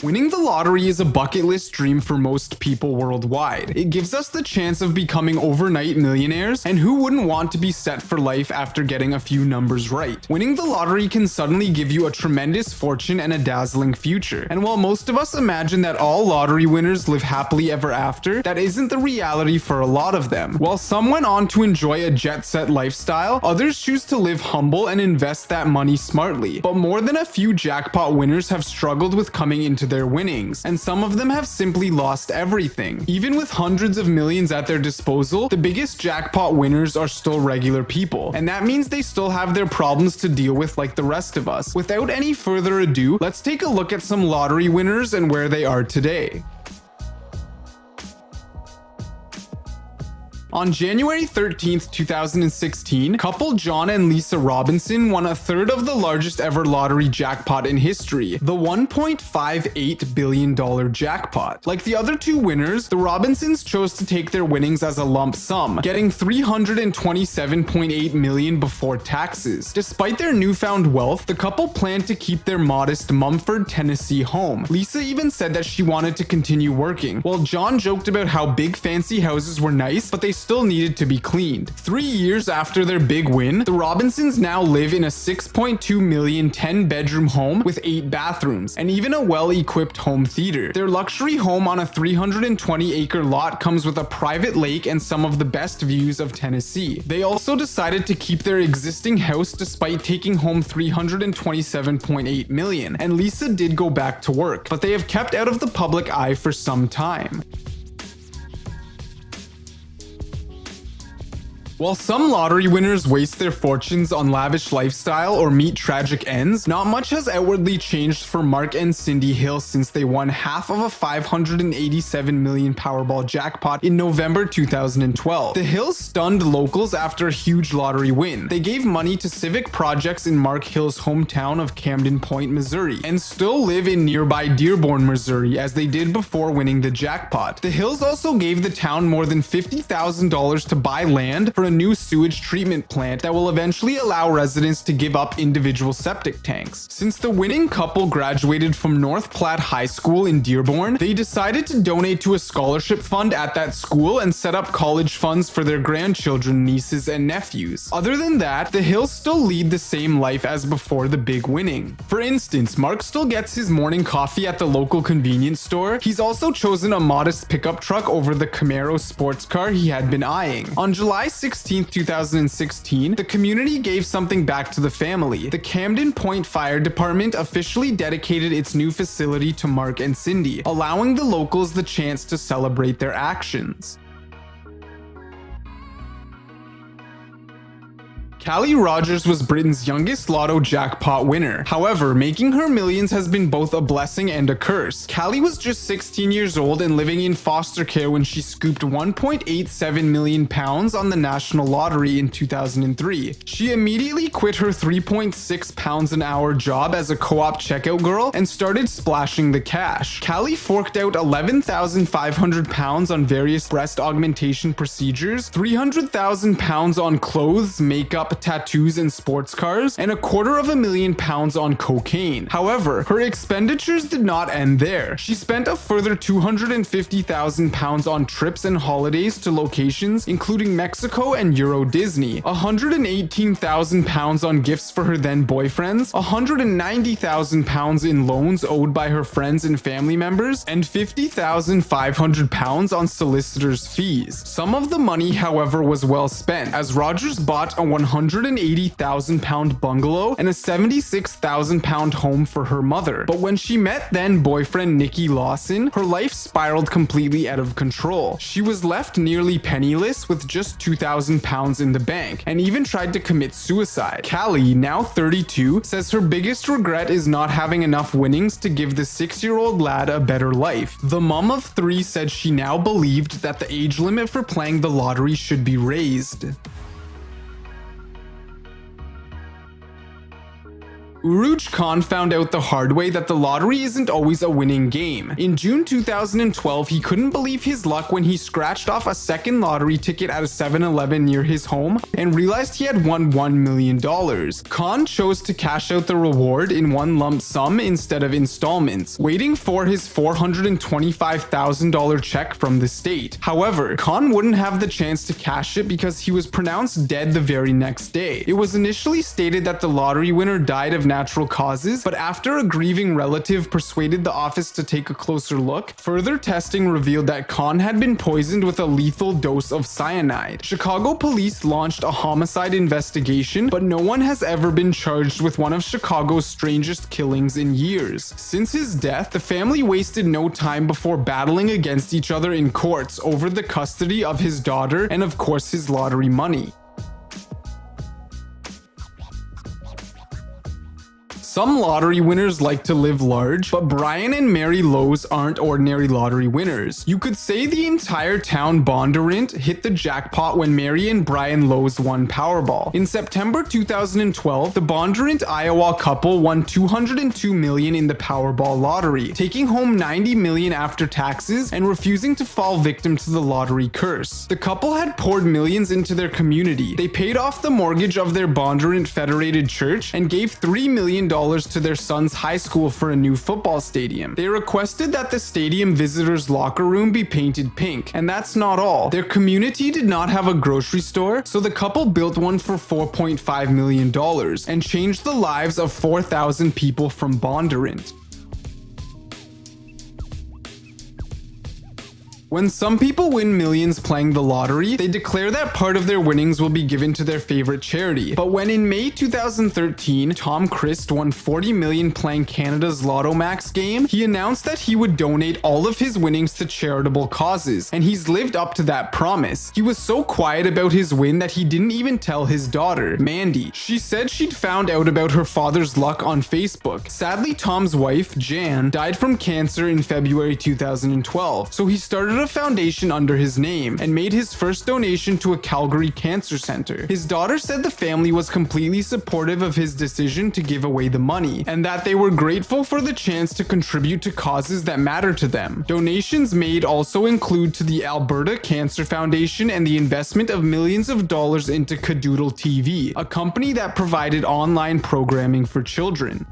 Winning the lottery is a bucket list dream for most people worldwide. It gives us the chance of becoming overnight millionaires, and who wouldn't want to be set for life after getting a few numbers right? Winning the lottery can suddenly give you a tremendous fortune and a dazzling future. And while most of us imagine that all lottery winners live happily ever after, that isn't the reality for a lot of them. While some went on to enjoy a jet-set lifestyle, others choose to live humble and invest that money smartly. But more than a few jackpot winners have struggled with coming into their winnings, and some of them have simply lost everything. Even with hundreds of millions at their disposal, the biggest jackpot winners are still regular people, and that means they still have their problems to deal with like the rest of us. Without any further ado, let's take a look at some lottery winners and where they are today. On January 13th, 2016, couple John and Lisa Robinson won a third of the largest ever lottery jackpot in history, the $1.58 billion jackpot. Like the other two winners, the Robinsons chose to take their winnings as a lump sum, getting $327.8 million before taxes. Despite their newfound wealth, the couple planned to keep their modest Mumford, Tennessee home. Lisa even said that she wanted to continue working, while John joked about how big fancy houses were nice, but they still needed to be cleaned. 3 years after their big win, the Robinsons now live in a $6.2 million 10-bedroom home with 8 bathrooms, and even a well-equipped home theater. Their luxury home on a 320-acre lot comes with a private lake and some of the best views of Tennessee. They also decided to keep their existing house despite taking home $327.8 million, and Lisa did go back to work, but they have kept out of the public eye for some time. While some lottery winners waste their fortunes on lavish lifestyle or meet tragic ends, not much has outwardly changed for Mark and Cindy Hill since they won half of a $587 million Powerball jackpot in November 2012. The Hills stunned locals after a huge lottery win. They gave money to civic projects in Mark Hill's hometown of Camden Point, Missouri, and still live in nearby Dearborn, Missouri, as they did before winning the jackpot. The Hills also gave the town more than $50,000 to buy land for a new sewage treatment plant that will eventually allow residents to give up individual septic tanks. Since the winning couple graduated from North Platte High School in Dearborn, they decided to donate to a scholarship fund at that school and set up college funds for their grandchildren, nieces, and nephews. Other than that, the Hills still lead the same life as before the big winning. For instance, Mark still gets his morning coffee at the local convenience store. He's also chosen a modest pickup truck over the Camaro sports car he had been eyeing. On July 16th, 2016, the community gave something back to the family. The Camden Point Fire Department officially dedicated its new facility to Mark and Cindy, allowing the locals the chance to celebrate their actions. Callie Rogers was Britain's youngest lotto jackpot winner. However, making her millions has been both a blessing and a curse. Callie was just 16 years old and living in foster care when she scooped £1.87 million on the national lottery in 2003. She immediately quit her £3.6 an hour job as a co-op checkout girl and started splashing the cash. Callie forked out £11,500 on various breast augmentation procedures, £300,000 on clothes, makeup, tattoos, and sports cars, and £250,000 on cocaine. However, her expenditures did not end there. She spent a further £250,000 on trips and holidays to locations including Mexico and Euro Disney, £118,000 on gifts for her then boyfriends, £190,000 in loans owed by her friends and family members, and £50,500 on solicitors' fees. Some of the money, however, was well spent, as Rogers bought a £180,000 bungalow and a £76,000 home for her mother. But when she met then boyfriend Nikki Lawson, her life spiraled completely out of control. She was left nearly penniless with just £2,000 in the bank, and even tried to commit suicide. Callie, now 32, says her biggest regret is not having enough winnings to give the 6-year-old lad a better life. The mom of 3 said she now believed that the age limit for playing the lottery should be raised. Uruj Khan found out the hard way that the lottery isn't always a winning game. In June 2012, he couldn't believe his luck when he scratched off a second lottery ticket at a 7-Eleven near his home and realized he had won $1 million. Khan chose to cash out the reward in one lump sum instead of installments, waiting for his $425,000 check from the state. However, Khan wouldn't have the chance to cash it because he was pronounced dead the very next day. It was initially stated that the lottery winner died of natural causes, but after a grieving relative persuaded the office to take a closer look, further testing revealed that Khan had been poisoned with a lethal dose of cyanide. Chicago police launched a homicide investigation, but no one has ever been charged with one of Chicago's strangest killings in years. Since his death, the family wasted no time before battling against each other in courts over the custody of his daughter and of course his lottery money. Some lottery winners like to live large, but Brian and Mary Lowe's aren't ordinary lottery winners. You could say the entire town Bondurant hit the jackpot when Mary and Brian Lowe's won Powerball. In September 2012, the Bondurant, Iowa couple won $202 million in the Powerball lottery, taking home $90 million after taxes and refusing to fall victim to the lottery curse. The couple had poured millions into their community. They paid off the mortgage of their Bondurant Federated Church and gave $3 million to their son's high school for a new football stadium. They requested that the stadium visitors' locker room be painted pink, and that's not all. Their community did not have a grocery store, so the couple built one for $4.5 million and changed the lives of 4,000 people from Bondurant. When some people win millions playing the lottery, they declare that part of their winnings will be given to their favorite charity. But when in May 2013, Tom Christ won $40 million playing Canada's Lotto Max game, he announced that he would donate all of his winnings to charitable causes, and he's lived up to that promise. He was so quiet about his win that he didn't even tell his daughter, Mandy. She said she'd found out about her father's luck on Facebook. Sadly, Tom's wife, Jan, died from cancer in February 2012, so he started a foundation under his name and made his first donation to a Calgary cancer center. His daughter said the family was completely supportive of his decision to give away the money and that they were grateful for the chance to contribute to causes that matter to them. Donations made also include to the Alberta Cancer Foundation and the investment of millions of dollars into Cadoodle TV, a company that provided online programming for children.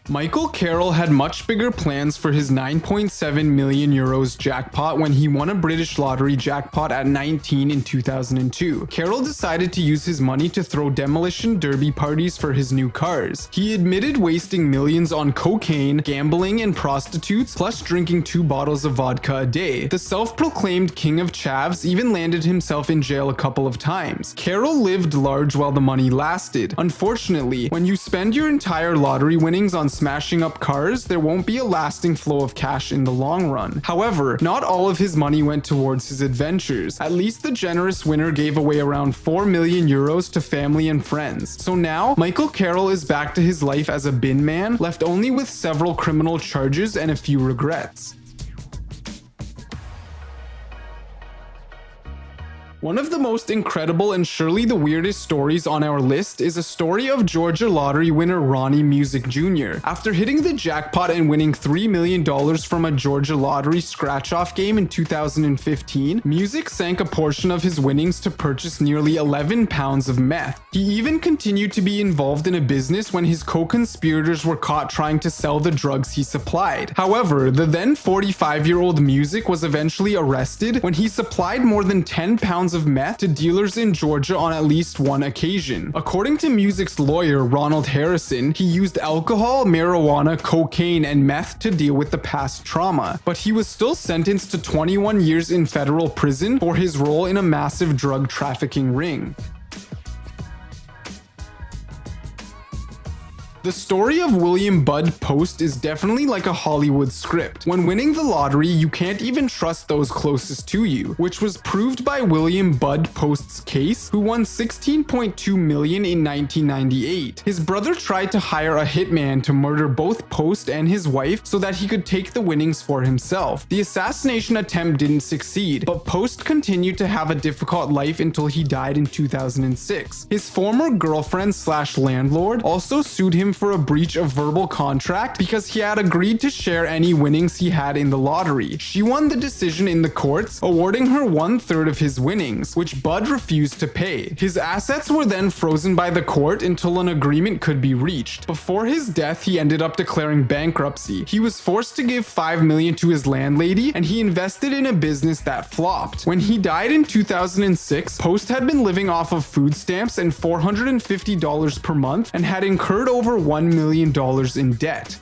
Michael Carroll had much bigger plans for his 9.7 million euros jackpot when he won a British lottery jackpot at 19 in 2002. Carroll decided to use his money to throw demolition derby parties for his new cars. He admitted wasting millions on cocaine, gambling, and prostitutes, plus drinking 2 bottles of vodka a day. The self-proclaimed king of chavs even landed himself in jail a couple of times. Carroll lived large while the money lasted. Unfortunately, when you spend your entire lottery winnings on smashing up cars, there won't be a lasting flow of cash in the long run. However, not all of his money went towards his adventures. At least the generous winner gave away around 4 million euros to family and friends. So now, Michael Carroll is back to his life as a bin man, left only with several criminal charges and a few regrets. One of the most incredible and surely the weirdest stories on our list is a story of Georgia lottery winner Ronnie Music Jr. After hitting the jackpot and winning $3 million from a Georgia lottery scratch-off game in 2015, Music sank a portion of his winnings to purchase nearly 11 pounds of meth. He even continued to be involved in a business when his co-conspirators were caught trying to sell the drugs he supplied. However, the then 45-year-old Music was eventually arrested when he supplied more than 10 pounds of meth to dealers in Georgia on at least one occasion. According to Music's lawyer, Ronald Harrison, he used alcohol, marijuana, cocaine, and meth to deal with the past trauma, but he was still sentenced to 21 years in federal prison for his role in a massive drug trafficking ring. The story of William Bud Post is definitely like a Hollywood script. When winning the lottery, you can't even trust those closest to you, which was proved by William Bud Post's case, who won $16.2 million in 1998. His brother tried to hire a hitman to murder both Post and his wife so that he could take the winnings for himself. The assassination attempt didn't succeed, but Post continued to have a difficult life until he died in 2006. His former girlfriend slash landlord also sued him for a breach of verbal contract because he had agreed to share any winnings he had in the lottery. She won the decision in the courts, awarding her 1/3 of his winnings, which Bud refused to pay. His assets were then frozen by the court until an agreement could be reached. Before his death, he ended up declaring bankruptcy. He was forced to give $5 million to his landlady, and he invested in a business that flopped. When he died in 2006, Post had been living off of food stamps and $450 per month and had incurred over $1 million in debt.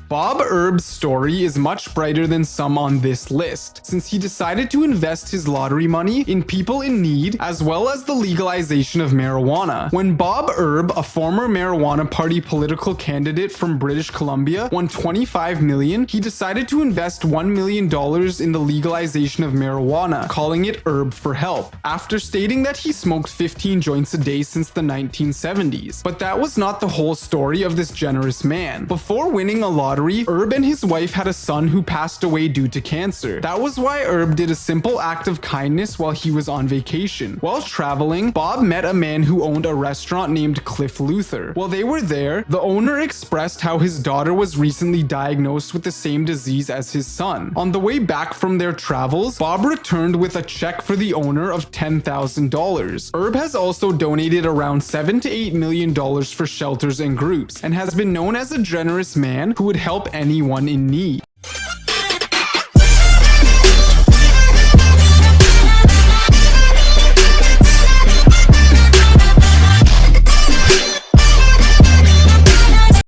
Bob Erb's story is much brighter than some on this list, since he decided to invest his lottery money in people in need as well as the legalization of marijuana. When Bob Erb, a former marijuana party political candidate from British Columbia, won $25 million, he decided to invest $1 million in the legalization of marijuana, calling it Erb for Help, after stating that he smoked 15 joints a day since the 1970s. But that was not the whole story of this generous man. Before winning a lottery, Erb and his wife had a son who passed away due to cancer. That was why Erb did a simple act of kindness while he was on vacation. While traveling, Bob met a man who owned a restaurant named Cliff Luther. While they were there, the owner expressed how his daughter was recently diagnosed with the same disease as his son. On the way back from their travels, Bob returned with a check for the owner of $10,000. Erb has also donated around $7 to $8 million for shelters and groups, and has been known as a generous man who would help anyone in need.